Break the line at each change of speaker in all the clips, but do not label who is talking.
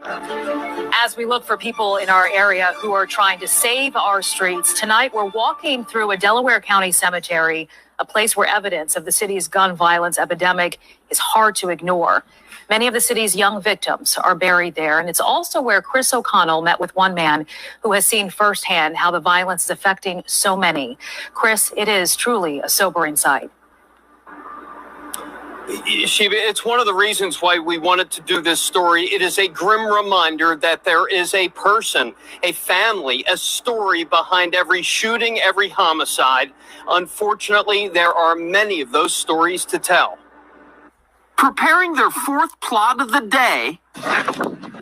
As we look for people in our area who are trying to save our streets, tonight we're walking through a Delaware County cemetery, a place where evidence of the city's gun violence epidemic is hard to ignore. Many of the city's young victims are buried there, and it's also where Chris O'Connell met with one man who has seen firsthand how the violence is affecting so many. Chris, it is truly a sobering sight.
Shiva, it's one of the reasons why we wanted to do this story. It is a grim reminder that there is a person, a family, a story behind every shooting, every homicide. Unfortunately, there are many of those stories to tell. Preparing their fourth plot of the day,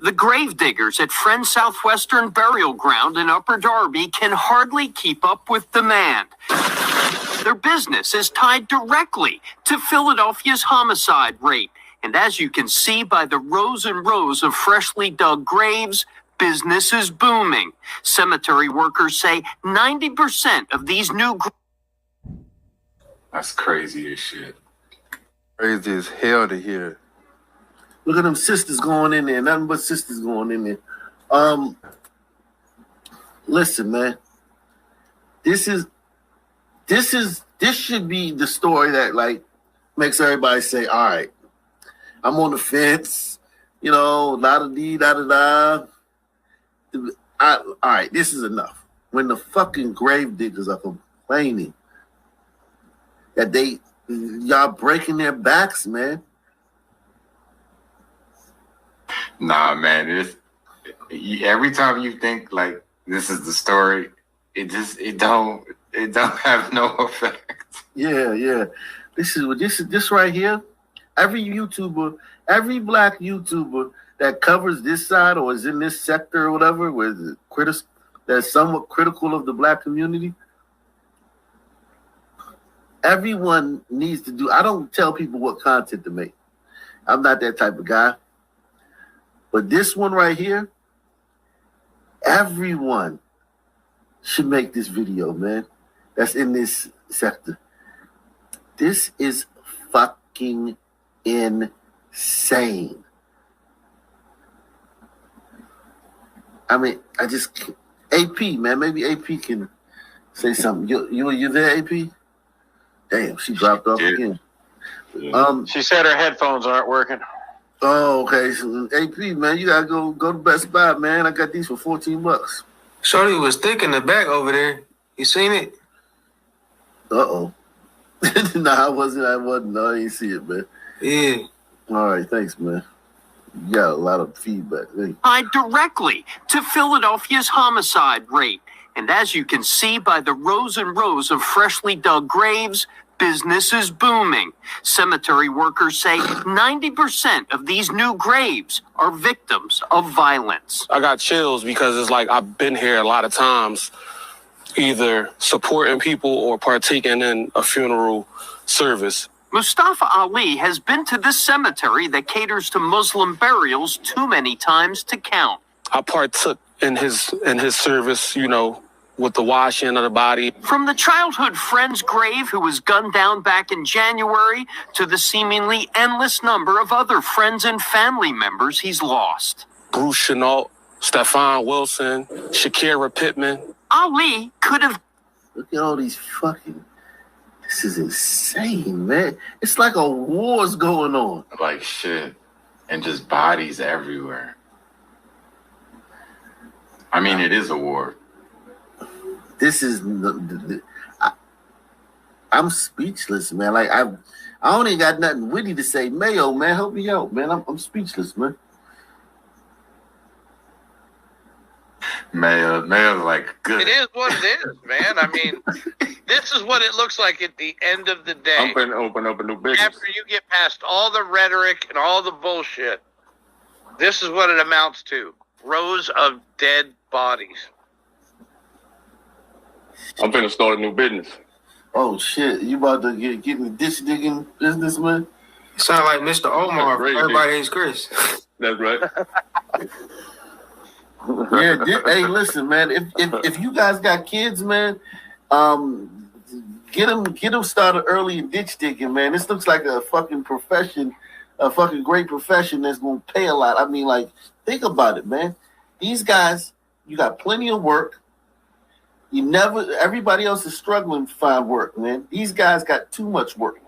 the gravediggers at Friends Southwestern Burial Ground in Upper Darby can hardly keep up with demand. Their business is tied directly to Philadelphia's homicide rate. And as you can see by the rows and rows of freshly dug graves, business is booming. Cemetery workers say 90% of these new
That's crazy as shit.
Crazy as hell to hear.
Look at them sisters going in there. Nothing but sisters going in there. Listen, man. This should be the story that like makes everybody say, all right, I'm on the fence, you know, la-da-dee, da-da-da. All right, this is enough. When the fucking gravediggers are complaining that y'all breaking their backs, man.
Nah, man, every time you think like this is the story, it don't have no effect.
Yeah. This right here. Every YouTuber, every black YouTuber that covers this side or is in this sector or whatever, where that's somewhat critical of the black community, everyone needs to do. I don't tell people what content to make. I'm not that type of guy. But this one right here, everyone should make this video, man. That's in this sector. This is fucking insane. I mean, AP, man, maybe AP can say something. You there, AP? Damn, she dropped off again.
She said her headphones aren't working.
Oh, okay. So, AP, man, you gotta go to Best Buy, man. I got these for $14.
Shorty was thick in the back over there. You seen it?
Uh-oh. Nah, I wasn't. No, I didn't see it, man.
Yeah.
All right, thanks, man. You got a lot of feedback.
Tied directly to Philadelphia's homicide rate. And as you can see by the rows and rows of freshly dug graves, business is booming. Cemetery workers say 90% of these new graves are victims of violence.
I got chills because it's like I've been here a lot of times, either supporting people or partaking in a funeral service.
Mustafa Ali has been to this cemetery that caters to Muslim burials too many times to count.
I partook in his service, you know, with the washing of the body.
From the childhood friend's grave who was gunned down back in January to the seemingly endless number of other friends and family members he's lost.
Bruce Chenault, Stephon Wilson, Shakira Pittman.
Ali could have...
Look at all these fucking... This is insane, man. It's like a war's going on.
Like shit. And just bodies everywhere. I mean, it is a war.
This is... I'm speechless, man. Like, I only got nothing witty to say. Mayo, man, help me out, man. I'm speechless, man.
Mayo's like, good.
It is what it is, man. I mean, this is what it looks like at the end of the day.
Open a new business.
After you get past all the rhetoric and all the bullshit, this is what it amounts to. Rows of dead bodies.
I'm finna start a new business.
Oh, shit. You about to get in the ditch digging business, man?
Sound like Mr. Omar.
Great,
Everybody hates Chris.
That's right.
Yeah, hey, listen, man. If you guys got kids, man, get them started early in ditch digging, man. This looks like a fucking profession a fucking great profession that's gonna pay a lot. I mean, like, think about it, man. These guys, you got plenty of work. Everybody else is struggling to find work, man. These guys got too much work.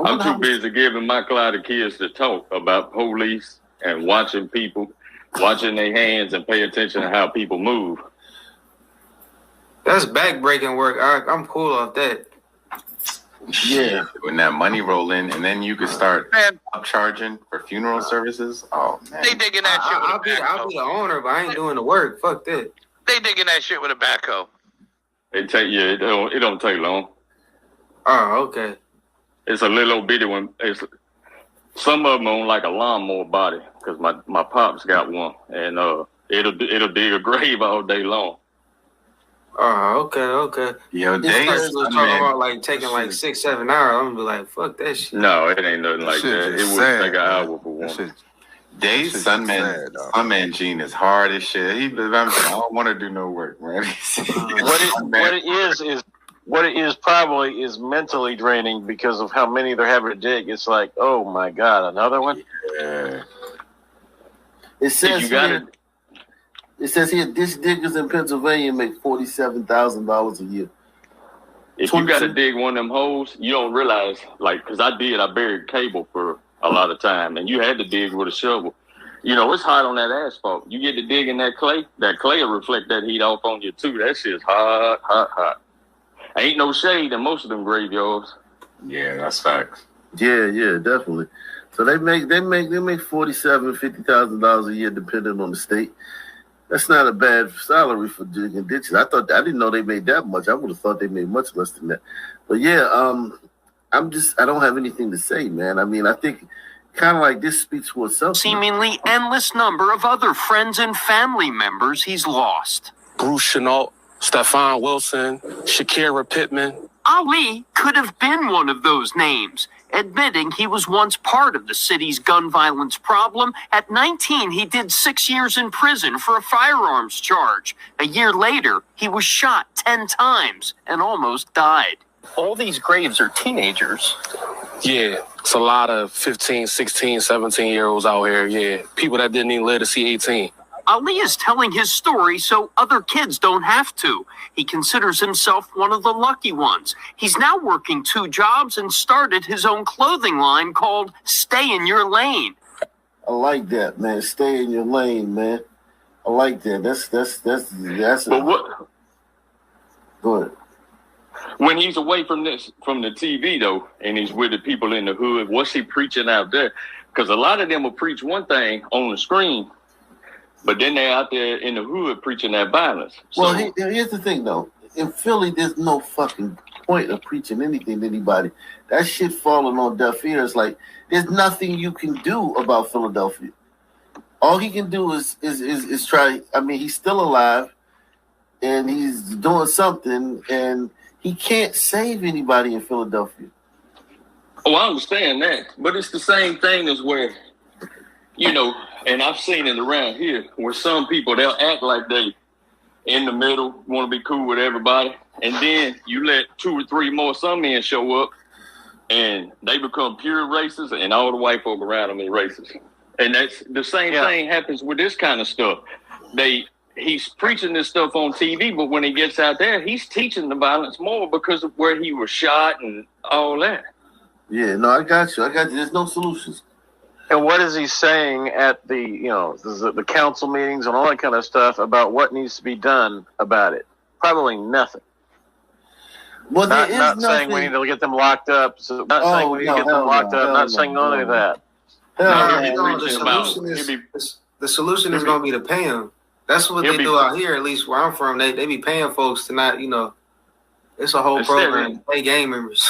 I'm too busy giving my clout of kids to talk about police and watching their hands and pay attention to how people move.
That's back-breaking work. I'm cool off that.
Yeah, when that money roll in, and then you could start upcharging for funeral services. Oh man,
They digging that shit with
I'll
a
be
backhoe.
the owner, but I ain't doing the work. Fuck that.
They digging that shit with a backhoe.
It don't take long.
Oh, okay.
It's a little bitty one. Some of them on like a lawnmower body because my pops got one, and it'll dig a grave all day long.
Oh, okay.
Yo,
This
Days,
person was talking about like taking like 6-7 hours. I'm gonna be like, fuck that shit.
No, it ain't nothing like
shit
that. It
just
wouldn't
sad,
take an
man.
hour for one.
That shit-
Days,
shit
Sunman Gene is hard as shit. I don't want to do no work, man.
What it is probably is mentally draining because of how many they're having to dig. It's like, oh my god, another one.
Yeah.
It says
You got
here, it says here, ditch diggers in Pennsylvania make $47,000 a year.
If you got to dig one of them holes, you don't realize, like, because I buried cable for a lot of time, and you had to dig with a shovel. You know, it's hot on that asphalt. You get to dig in that clay will reflect that heat off on you, too. That shit's hot. Ain't no shade in most of them graveyards.
Yeah, that's facts.
Yeah, definitely. So they make $50,000 a year depending on the state. That's not a bad salary for digging ditches. I didn't know they made that much. I would have thought they made much less than that. But yeah, I don't have anything to say, man. I mean, I think kind of like this speaks for itself.
Seemingly endless number of other friends and family members he's lost.
Bruce Chenault, Stephon Wilson, Shakira Pittman.
Ali could have been one of those names, admitting he was once part of the city's gun violence problem. At 19, he did 6 years in prison for a firearms charge. A year later, he was shot 10 times and almost died. All these graves are teenagers.
Yeah, it's a lot of 15, 16, 17-year-olds out here. Yeah, people that didn't even live to see 18.
Ali is telling his story so other kids don't have to. He considers himself one of the lucky ones. He's now working 2 jobs and started his own clothing line called Stay in Your Lane.
I like that, man. Stay in your lane, man. I like that.
But what?
Go ahead.
When he's away from the TV, though, and he's with the people in the hood, what's he preaching out there? Because a lot of them will preach one thing on the screen, but then they're out there in the hood preaching that violence.
Well, here's the thing, though. In Philly, there's no fucking point of preaching anything to anybody. That shit falling on deaf ears. Like, there's nothing you can do about Philadelphia. All he can do is try. I mean, he's still alive, and he's doing something, and he can't save anybody in Philadelphia.
Oh, I understand that, but it's the same thing as where, you know, and I've seen it around here where some people, they'll act like they in the middle, want to be cool with everybody, and then you let 2 or 3 more some men show up, and they become pure racists, and all the white folk around them is racist. And that's the same thing happens with this kind of stuff. He's preaching this stuff on TV, but when he gets out there, he's teaching the violence more because of where he was shot and all that.
Yeah, no, I got you. There's no solutions.
And what is he saying at the council meetings and all that kind of stuff about what needs to be done about it? Probably nothing.
Well, there
not
is
saying we need to get them locked up. So not saying we need to get them locked up. Not saying none of that.
The solution is going to be to pay them. That's what they do out here, at least where I'm from. They be paying folks to not, it's a whole program to pay gang members.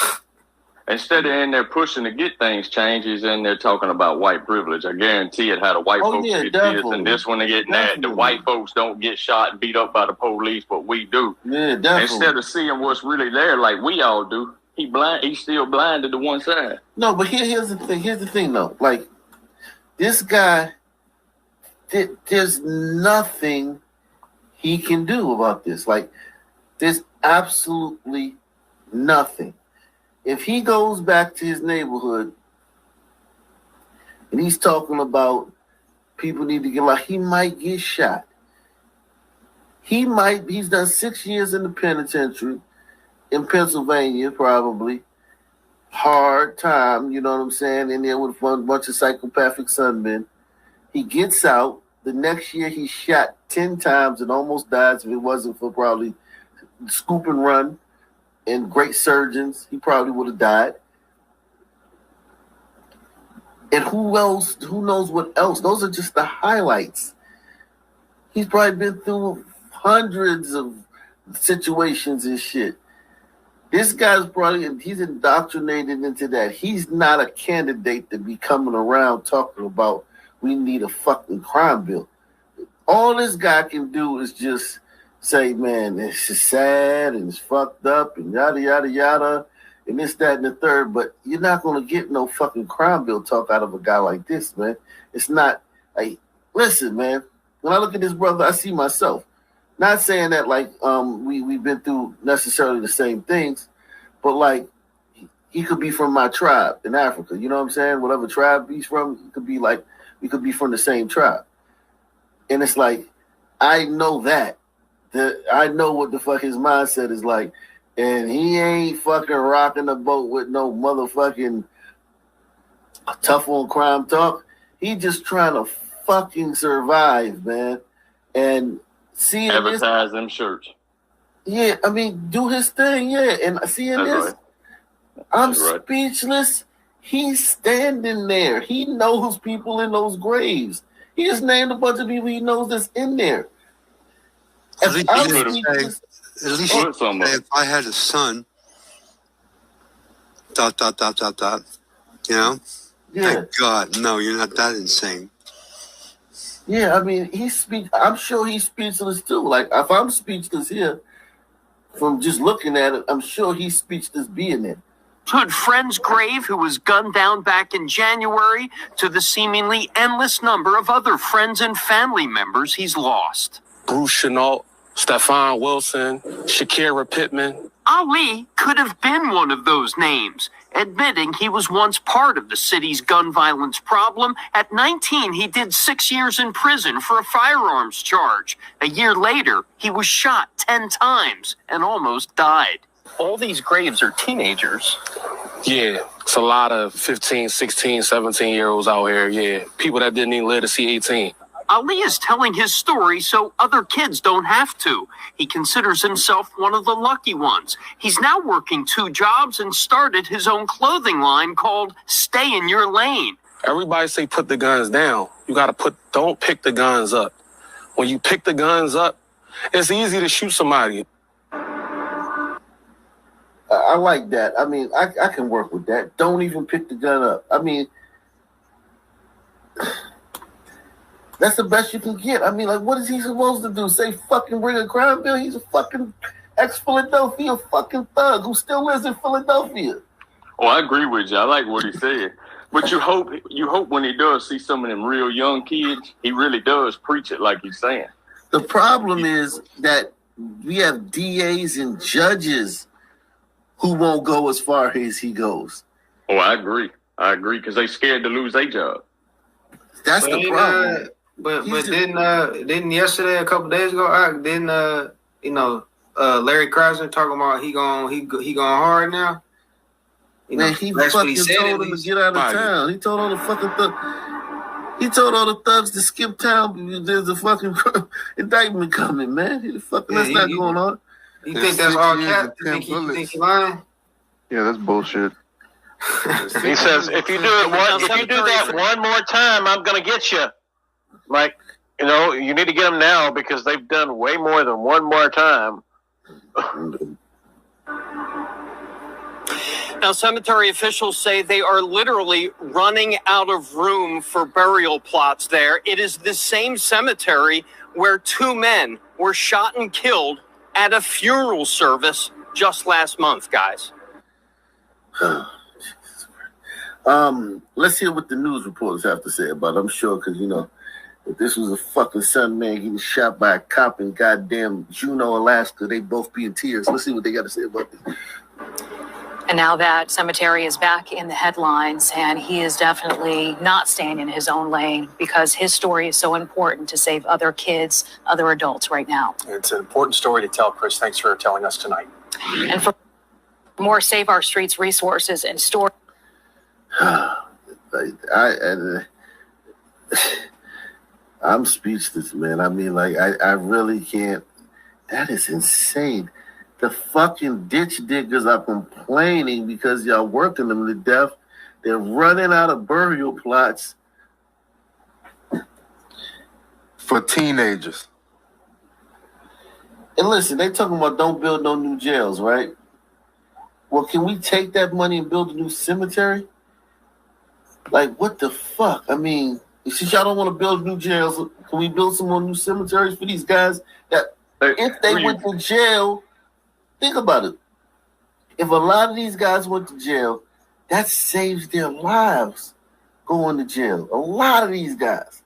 Instead of in there pushing to get things changed, he's in there talking about white privilege. I guarantee it how the white folks get this and this when they get that. The white folks don't get shot and beat up by the police, but we do.
Yeah, definitely.
Instead of seeing what's really there like we all do, he's still blinded to one side.
No, but here's the thing. Here's the thing, though. Like, this guy, there's nothing he can do about this. Like, there's absolutely nothing. If he goes back to his neighborhood And he's talking about people need to get like he might get shot. He's done 6 years in the penitentiary in Pennsylvania, probably. Hard time, you know what I'm saying, in there with a bunch of psychopathic sunmen. He gets out. The next year he's shot 10 times and almost dies. If it wasn't for probably scoop and run and great surgeons, he probably would have died. And who knows what else? Those are just the highlights. He's probably been through hundreds of situations and shit. This guy's he's indoctrinated into that. He's not a candidate to be coming around talking about we need a fucking crime bill. All this guy can do is just say, man, it's just sad and it's fucked up and yada, yada, yada, and this, that, and the third. But you're not going to get no fucking crime bill talk out of a guy like this, man. It's not like, listen, man, when I look at this brother, I see myself. Not saying that like we've been through necessarily the same things, but like he could be from my tribe in Africa. You know what I'm saying? Whatever tribe he's from, it could be like we could be from the same tribe. And it's like I know that I know what the fuck his mindset is like, and he ain't fucking rocking the boat with no motherfucking tough on crime talk. He just trying to fucking survive, man, and. Seeing
advertise them shirts.
Yeah, I mean, do his thing, yeah. And seeing
That's
this,
right.
I'm speechless. He's standing there. He knows people in those graves. He just named a bunch of people he knows that's in there.
At least if I had a son, ... You know?
Yeah.
Thank God, no, you're not that insane.
Yeah, I mean, I'm sure he's speechless too. Like, if I'm speechless here from just looking at it, I'm sure he's speechless being there.
To friend's grave who was gunned down back in January, to the seemingly endless number of other friends and family members he's lost.
Bruce Chenault, Stephon Wilson, Shakira Pittman.
Ali could have been one of those names, admitting he was once part of the city's gun violence problem. At 19, he did 6 years in prison for a firearms charge. A year later, he was shot 10 times and almost died. All these graves are teenagers.
Yeah, it's a lot of 15, 16, 17-year-olds out here, yeah. People that didn't even live to see 18.
Ali is telling his story so other kids don't have to. He considers himself one of the lucky ones. He's now working 2 jobs and started his own clothing line called Stay in Your Lane.
Everybody say put the guns down. You gotta don't pick the guns up. When you pick the guns up, it's easy to shoot somebody.
I like that. I mean, I can work with that. Don't even pick the gun up. I mean, that's the best you can get. I mean, like, what is he supposed to do? Say fucking bring a crime bill? He's a fucking ex-Philadelphia fucking thug who still lives in Philadelphia.
Oh, I agree with you. I like what he said. But you hope when he does see some of them real young kids, he really does preach it like he's saying.
The problem is that we have DAs and judges who won't go as far as he goes.
Oh, I agree because they scared to lose their job.
That's the problem.
But didn't yesterday, a couple days ago, Larry Krasner talking about he going hard now.
Man, he fucking told him to get out of town. He told all the fucking thugs to skip town. There's a fucking indictment coming, man. That's not going on.
You think that's all cat? You think he lying?
Yeah, that's bullshit.
He says, if you do that one more time, I'm going to get you. Like, you need to get them now because they've done way more than one more time.
Now, cemetery officials say they are literally running out of room for burial plots there. It is the same cemetery where 2 men were shot and killed at a funeral service just last month, guys.
Let's hear what the news reporters have to say about it. I'm sure, because, if this was a fucking son, man, he was shot by a cop in goddamn Juneau, Alaska, they'd both be in tears. Let's see what they got to say about this.
And now that cemetery is back in the headlines, and he is definitely not staying in his own lane because his story is so important to save other kids, other adults right now.
It's an important story to tell, Chris. Thanks for telling us tonight.
And for more Save Our Streets resources and stories.
I'm speechless, man. I mean, like, I really can't. That is insane. The fucking ditch diggers are complaining because y'all working them to death. They're running out of burial plots.
For teenagers.
And listen, they talking about don't build no new jails, right? Well, can we take that money and build a new cemetery? Like, what the fuck? I mean, since y'all don't want to build new jails, can we build some more new cemeteries for these guys that if they went to jail, think about it. If a lot of these guys went to jail, that saves their lives going to jail. A lot of these guys.